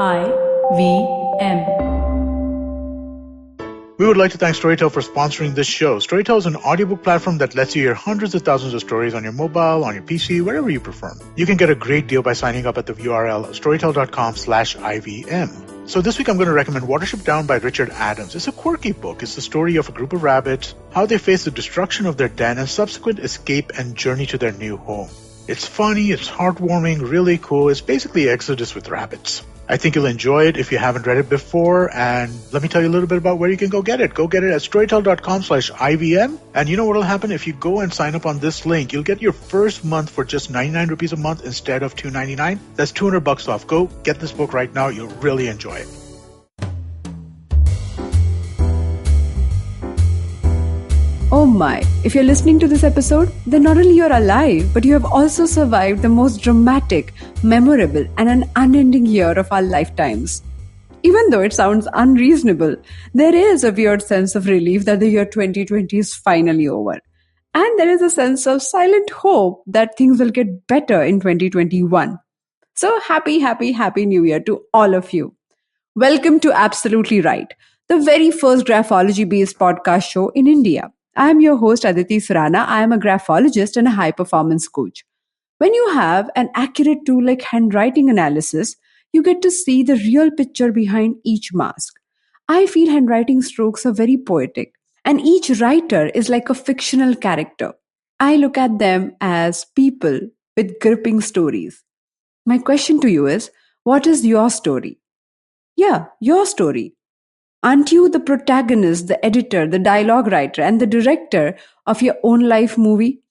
IVM. We would like to thank Storytel for sponsoring this show. Storytel is an audiobook platform that lets you hear hundreds of thousands of stories on your mobile, on your PC, wherever you prefer. You can get a great deal by signing up at the URL storytel.com/IVM. So this week I'm going to recommend Watership Down by Richard Adams. It's a quirky book. It's the story of a group of rabbits, how they face the destruction of their den and subsequent escape and journey to their new home. It's funny, it's heartwarming, really cool. It's basically Exodus with rabbits. I think you'll enjoy it if you haven't read it before, and let me tell you a little bit about where you can go get it. Go get it at storytel.com/IVM, and you know what will happen? If you go and sign up on this link, you'll get your first month for just 99 rupees a month instead of $299. That's $200 off. Go get this book right now. You'll really enjoy it. Oh my, if you're listening to this episode, then not only you're alive, but you have also survived the most dramatic, memorable, and an unending year of our lifetimes. Even though it sounds unreasonable, there is a weird sense of relief that the year 2020 is finally over. And there is a sense of silent hope that things will get better in 2021. So happy New Year to all of you. Welcome to Absolutely Right, the very first graphology-based podcast show in India. I am your host, Aditi Surana. I am a graphologist and a high-performance coach. When you have an accurate tool like handwriting analysis, you get to see the real picture behind each mask. I feel handwriting strokes are very poetic, and each writer is like a fictional character. I look at them as people with gripping stories. My question to you is, what is your story? Yeah, your story. Aren't you the protagonist, the editor, the dialogue writer, and the director of your own life movie?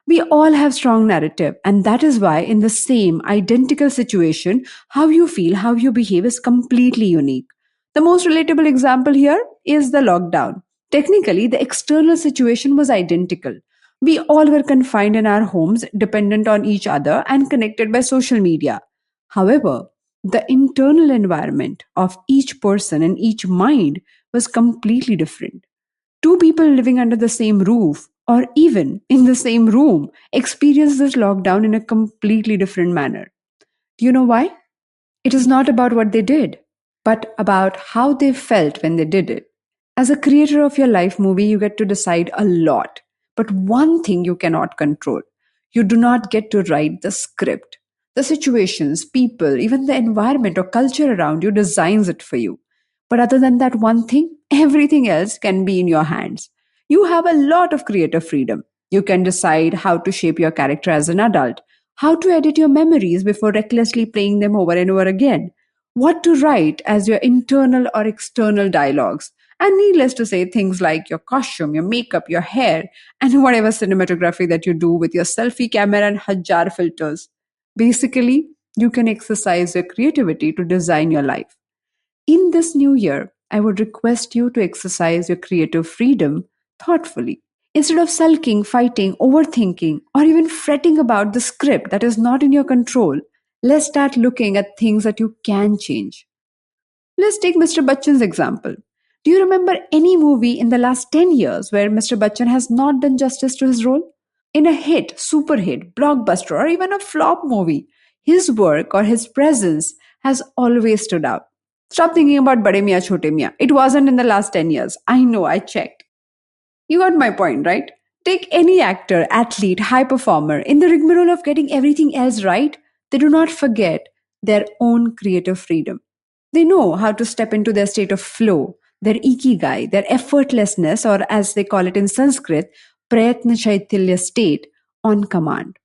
We all have strong narrative, and that is why in the same identical situation, how you feel, how you behave is completely unique. The most relatable example here is the lockdown. Technically, the external situation was identical. We all were confined in our homes, dependent on each other, and connected by social media. However, the internal environment of each person and each mind was completely different. Two people living under the same roof or even in the same room experienced this lockdown in a completely different manner. Do you know why? It is not about what they did, but about how they felt when they did it. As a creator of your life movie, you get to decide a lot. But one thing you cannot control, you do not get to write the script. The situations, people, even the environment or culture around you designs it for you. But other than that one thing, everything else can be in your hands. You have a lot of creative freedom. You can decide how to shape your character as an adult, how to edit your memories before recklessly playing them over and over again, what to write as your internal or external dialogues, and needless to say, things like your costume, your makeup, your hair, and whatever cinematography that you do with your selfie camera and hajar filters. Basically, you can exercise your creativity to design your life. In this new year, I would request you to exercise your creative freedom thoughtfully. Instead of sulking, fighting, overthinking, or even fretting about the script that is not in your control, let's start looking at things that you can change. Let's take Mr. Bachchan's example. Do you remember any movie in the last 10 years where Mr. Bachchan has not done justice to his role? In a hit, super hit, blockbuster, or even a flop movie, his work or his presence has always stood out. Stop thinking about Bade Miyan Chote Miyan. It wasn't in the last 10 years. I know, I checked. You got my point, right? Take any actor, athlete, high performer. In the rigmarole of getting everything else right, they do not forget their own creative freedom. They know how to step into their state of flow, their ikigai, their effortlessness, or as they call it in Sanskrit, prayatna chaitanya state on command.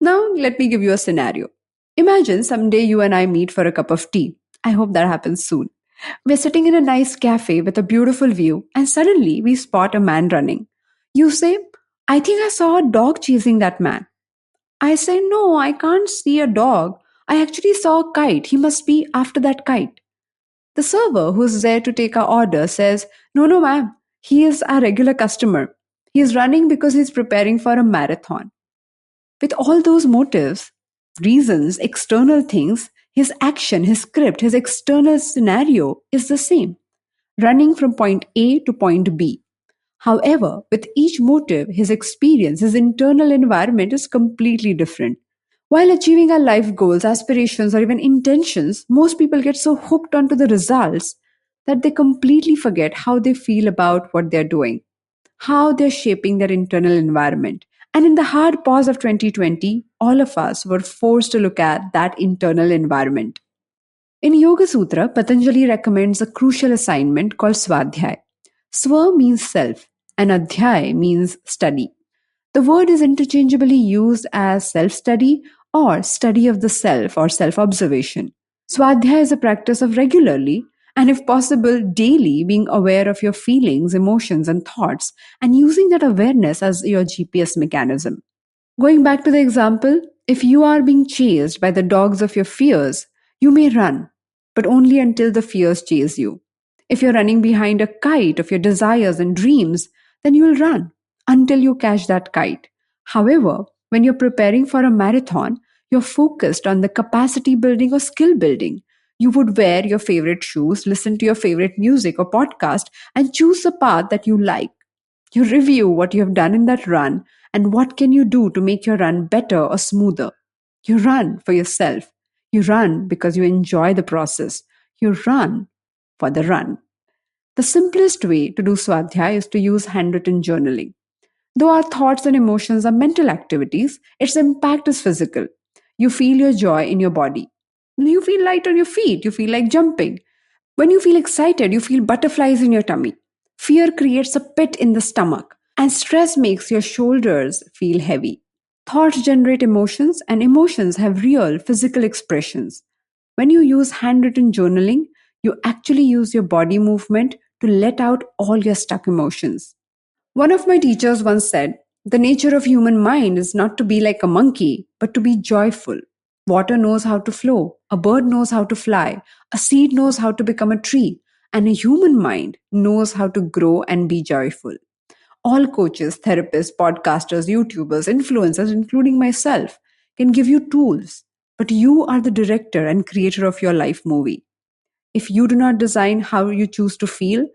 Now, let me give you a scenario. Imagine someday you and I meet for a cup of tea. I hope that happens soon. We're sitting in a nice cafe with a beautiful view, and suddenly we spot a man running. You say, I think I saw a dog chasing that man. I say, no, I can't see a dog. I actually saw a kite. He must be after that kite. The server who's there to take our order says, no, ma'am. He is our regular customer. He is running because he's preparing for a marathon. With all those motives, reasons, external things, his action, his script, his external scenario is the same, running from point A to point B. However, with each motive, his experience, his internal environment is completely different. While achieving our life goals, aspirations, or even intentions, most people get so hooked onto the results that they completely forget how they feel about what they're doing, how they're shaping their internal environment. And in the hard pause of 2020, all of us were forced to look at that internal environment. In Yoga Sutra, Patanjali recommends a crucial assignment called Swadhyaya. Swa means self, and Adhyay means study. The word is interchangeably used as self study or study of the self or self observation. Swadhyaya is a practice of regularly and, if possible, daily being aware of your feelings, emotions, and thoughts and using that awareness as your GPS mechanism. Going back to the example, if you are being chased by the dogs of your fears, you may run, but only until the fears chase you. If you're running behind a kite of your desires and dreams, then you will run until you catch that kite. However, when you're preparing for a marathon, you're focused on the capacity building or skill building. You would wear your favorite shoes, listen to your favorite music or podcast, and choose a path that you like. You review what you have done in that run and what can you do to make your run better or smoother. You run for yourself. You run because you enjoy the process. You run for the run. The simplest way to do Swadhyaya is to use handwritten journaling. Though our thoughts and emotions are mental activities, its impact is physical. You feel your joy in your body. You feel light on your feet. You feel like jumping. When you feel excited, you feel butterflies in your tummy. Fear creates a pit in the stomach, and stress makes your shoulders feel heavy. Thoughts generate emotions, and emotions have real physical expressions. When you use handwritten journaling, you actually use your body movement to let out all your stuck emotions. One of my teachers once said, the nature of human mind is not to be like a monkey, but to be joyful. Water knows how to flow, a bird knows how to fly, a seed knows how to become a tree, and a human mind knows how to grow and be joyful. All coaches, therapists, podcasters, YouTubers, influencers, including myself, can give you tools, but you are the director and creator of your life movie. If you do not design how you choose to feel,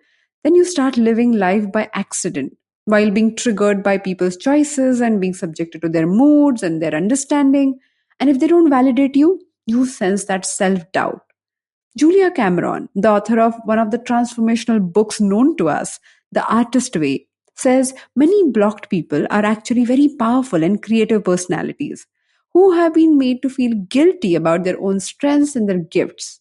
then you start living life by accident while being triggered by people's choices and being subjected to their moods and their understanding. And if they don't validate you, you sense that self doubt. Julia Cameron, the author of one of the transformational books known to us, The Artist Way, says many blocked people are actually very powerful and creative personalities who have been made to feel guilty about their own strengths and their gifts.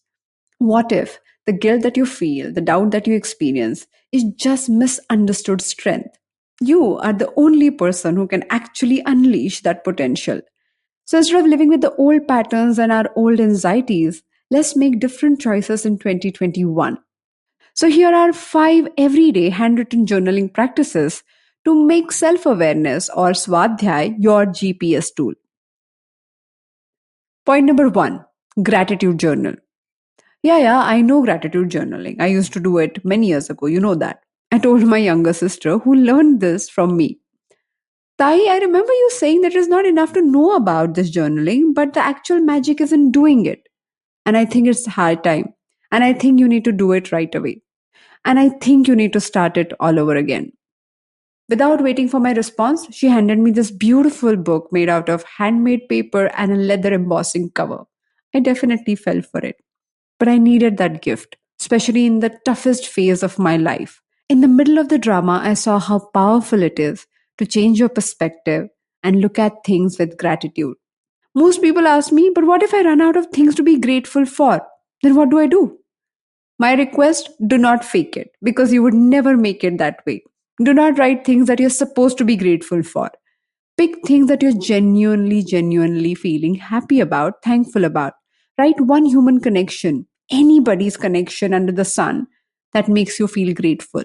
What if the guilt that you feel, the doubt that you experience, is just misunderstood strength? You are the only person who can actually unleash that potential. So instead of living with the old patterns and our old anxieties, let's make different choices in 2021. So here are 5 everyday handwritten journaling practices to make self awareness or Swadhyay your GPS tool. Point number 1, gratitude journal. Yeah, I know gratitude journaling. I used to do it many years ago. You know that. I told my younger sister who learned this from me. Tai, I remember you saying that it is not enough to know about this journaling, but the actual magic is in doing it. And I think it's high time. And I think you need to do it right away. And I think you need to start it all over again. Without waiting for my response, she handed me this beautiful book made out of handmade paper and a leather embossing cover. I definitely fell for it. But I needed that gift, especially in the toughest phase of my life. In the middle of the drama, I saw how powerful it is to change your perspective and look at things with gratitude. Most people ask me, but what if I run out of things to be grateful for? Then what do I do? My request, do not fake it because you would never make it that way. Do not write things that you're supposed to be grateful for. Pick things that you're genuinely feeling happy about, thankful about. Write one human connection, anybody's connection under the sun that makes you feel grateful.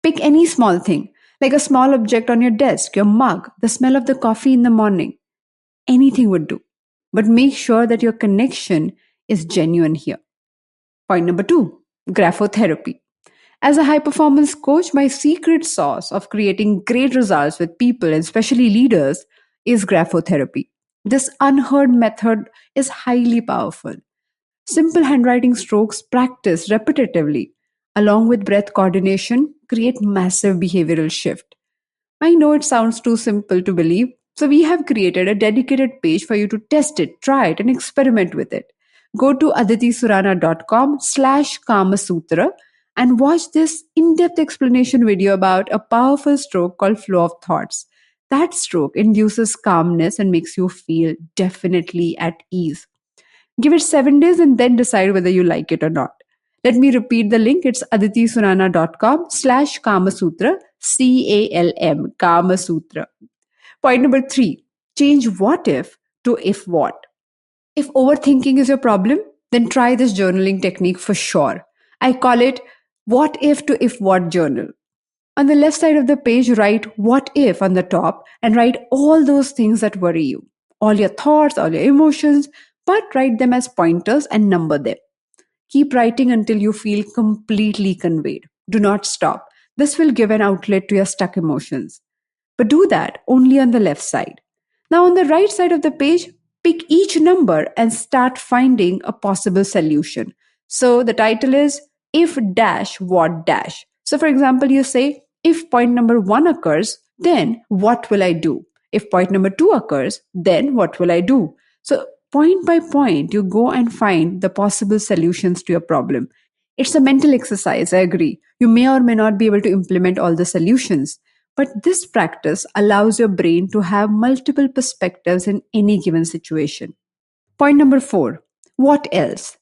Pick any small thing, like a small object on your desk, your mug, the smell of the coffee in the morning. Anything would do. But make sure that your connection is genuine here. Point number 2, graphotherapy. As a high performance coach, my secret sauce of creating great results with people, and especially leaders, is graphotherapy. This unheard method is highly powerful. Simple handwriting strokes practiced repetitively, along with breath coordination, create massive behavioral shift. I know it sounds too simple to believe, So we have created a dedicated page for you to test it, try it, and experiment with it. Go to aditisurana.com/Kamasutra and watch this in-depth explanation video about a powerful stroke called flow of thoughts. That stroke induces calmness and makes you feel definitely at ease. Give it 7 days and then decide whether you like it or not. Let me repeat the link. It's aditisurana.com/Kamasutra, CALM, Kamasutra. Point number 3, change what if to if what. If overthinking is your problem, then try this journaling technique for sure. I call it what if to if what journal. On the left side of the page, write what if on the top and write all those things that worry you. All your thoughts, all your emotions, but write them as pointers and number them. Keep writing until you feel completely conveyed. Do not stop. This will give an outlet to your stuck emotions. But do that only on the left side. Now, on the right side of the page, pick each number and start finding a possible solution. So the title is if dash what dash. So for example, you say, if point number 1 occurs, then what will I do? If point number 2 occurs, then what will I do? So point by point, you go and find the possible solutions to your problem. It's a mental exercise, I agree. You may or may not be able to implement all the solutions. But this practice allows your brain to have multiple perspectives in any given situation. Point number 4, what else?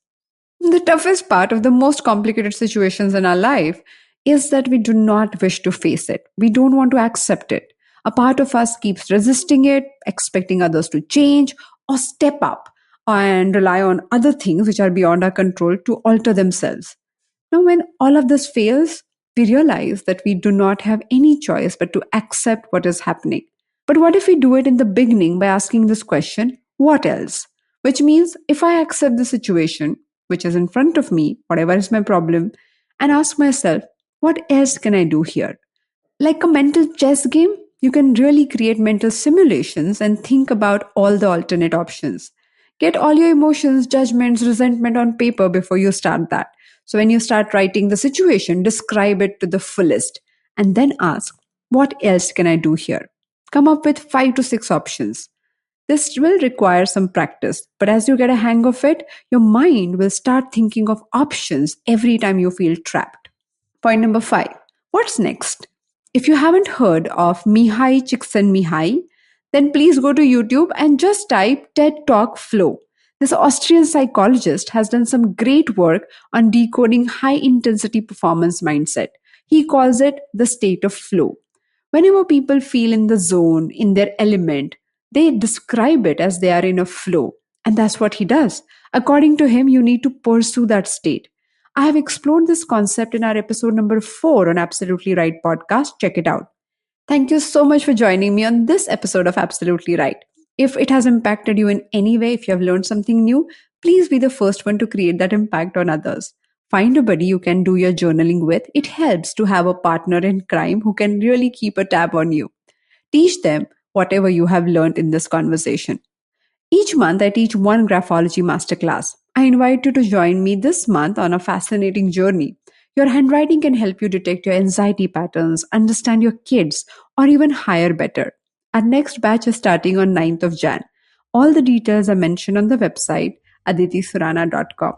The toughest part of the most complicated situations in our life is that we do not wish to face it. We don't want to accept it. A part of us keeps resisting it, expecting others to change or step up and rely on other things which are beyond our control to alter themselves. Now, when all of this fails, we realize that we do not have any choice but to accept what is happening. But what if we do it in the beginning by asking this question, what else? Which means if I accept the situation, which is in front of me, whatever is my problem, and ask myself, what else can I do here? Like a mental chess game, you can really create mental simulations and think about all the alternate options. Get all your emotions, judgments, resentment on paper before you start that. So when you start writing the situation, describe it to the fullest and then ask, what else can I do here? Come up with 5 to 6 options. This will require some practice, but as you get a hang of it, your mind will start thinking of options every time you feel trapped. Point number 5, what's next? If you haven't heard of Mihai Csikszentmihalyi, then please go to YouTube and just type TED Talk Flow. This Austrian psychologist has done some great work on decoding high-intensity performance mindset. He calls it the state of flow. Whenever people feel in the zone, in their element, they describe it as they are in a flow. And that's what he does. According to him, you need to pursue that state. I have explored this concept in our episode number 4 on Absolutely Right podcast. Check it out. Thank you so much for joining me on this episode of Absolutely Right. If it has impacted you in any way, if you have learned something new, please be the first one to create that impact on others. Find a buddy you can do your journaling with. It helps to have a partner in crime who can really keep a tab on you. Teach them whatever you have learned in this conversation. Each month, I teach one graphology masterclass. I invite you to join me this month on a fascinating journey. Your handwriting can help you detect your anxiety patterns, understand your kids, or even hire better. Our next batch is starting on 9th of Jan. All the details are mentioned on the website, aditisurana.com.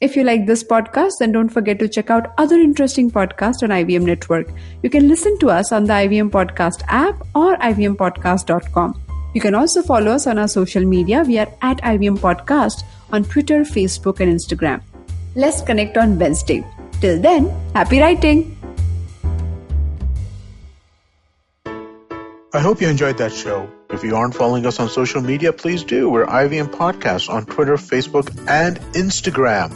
If you like this podcast, then don't forget to check out other interesting podcasts on IVM Network. You can listen to us on the IVM Podcast app or ivmpodcast.com. You can also follow us on our social media. We are at IVM Podcast on Twitter, Facebook, and Instagram. Let's connect on Wednesday. Till then, happy writing! I hope you enjoyed that show. If you aren't following us on social media, please do. We're IVM Podcast on Twitter, Facebook, and Instagram.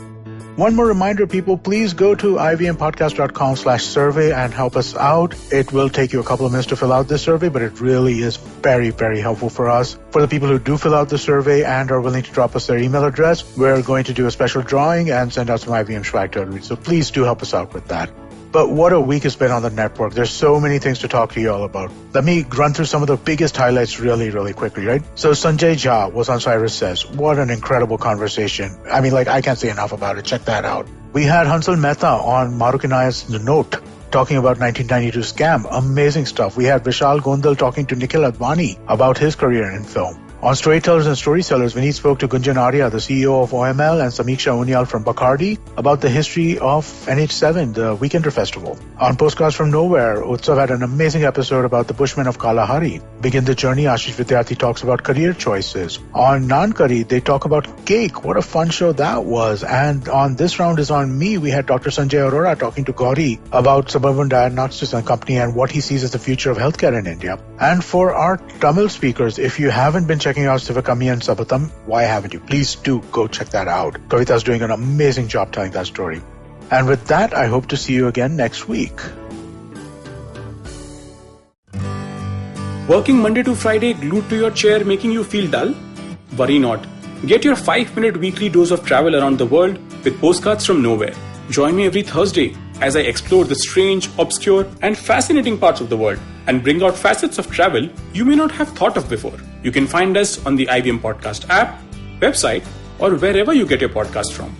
One more reminder, people, please go to ivmpodcast.com/survey and help us out. It will take you a couple of minutes to fill out this survey, but it really is very, very helpful for us. For the people who do fill out the survey and are willing to drop us their email address, we're going to do a special drawing and send out some IVM swag to everybody. So please do help us out with that. But what a week it's been on the network. There's so many things to talk to you all about. Let me run through some of the biggest highlights really, really quickly, right? So Sanjay Jha was on Cyrus Says. What an incredible conversation. I can't say enough about it. Check that out. We had Hansal Mehta on Marukinaya's The Note, talking about 1992 Scam. Amazing stuff. We had Vishal Gondal talking to Nikhil Advani about his career in film. On Storytellers and Storysellers, Vineet spoke to Gunjan Arya, the CEO of OML, and Samiksha Unyal from Bacardi about the history of NH7, the Weekender Festival. On Postcards from Nowhere, Utsav had an amazing episode about the Bushmen of Kalahari. Begin the Journey, Ashish Vidyarthi talks about career choices. On Naan Curry, they talk about cake. What a fun show that was. And on This Round is on Me, we had Dr. Sanjay Arora talking to Gauri about Suburban Diagnostics and Company and what he sees as the future of healthcare in India. And for our Tamil speakers, if you haven't been checking out Sivakami and Sabatam, why haven't you? Please do go check that out. Kavita's doing an amazing job telling that story. And with that, I hope to see you again next week. Working Monday to Friday glued to your chair making you feel dull? Worry not. Get your 5-minute weekly dose of travel around the world with Postcards from Nowhere. Join me every Thursday as I explore the strange, obscure and fascinating parts of the world and bring out facets of travel you may not have thought of before. You can find us on the IBM Podcast app, website, or wherever you get your podcast from.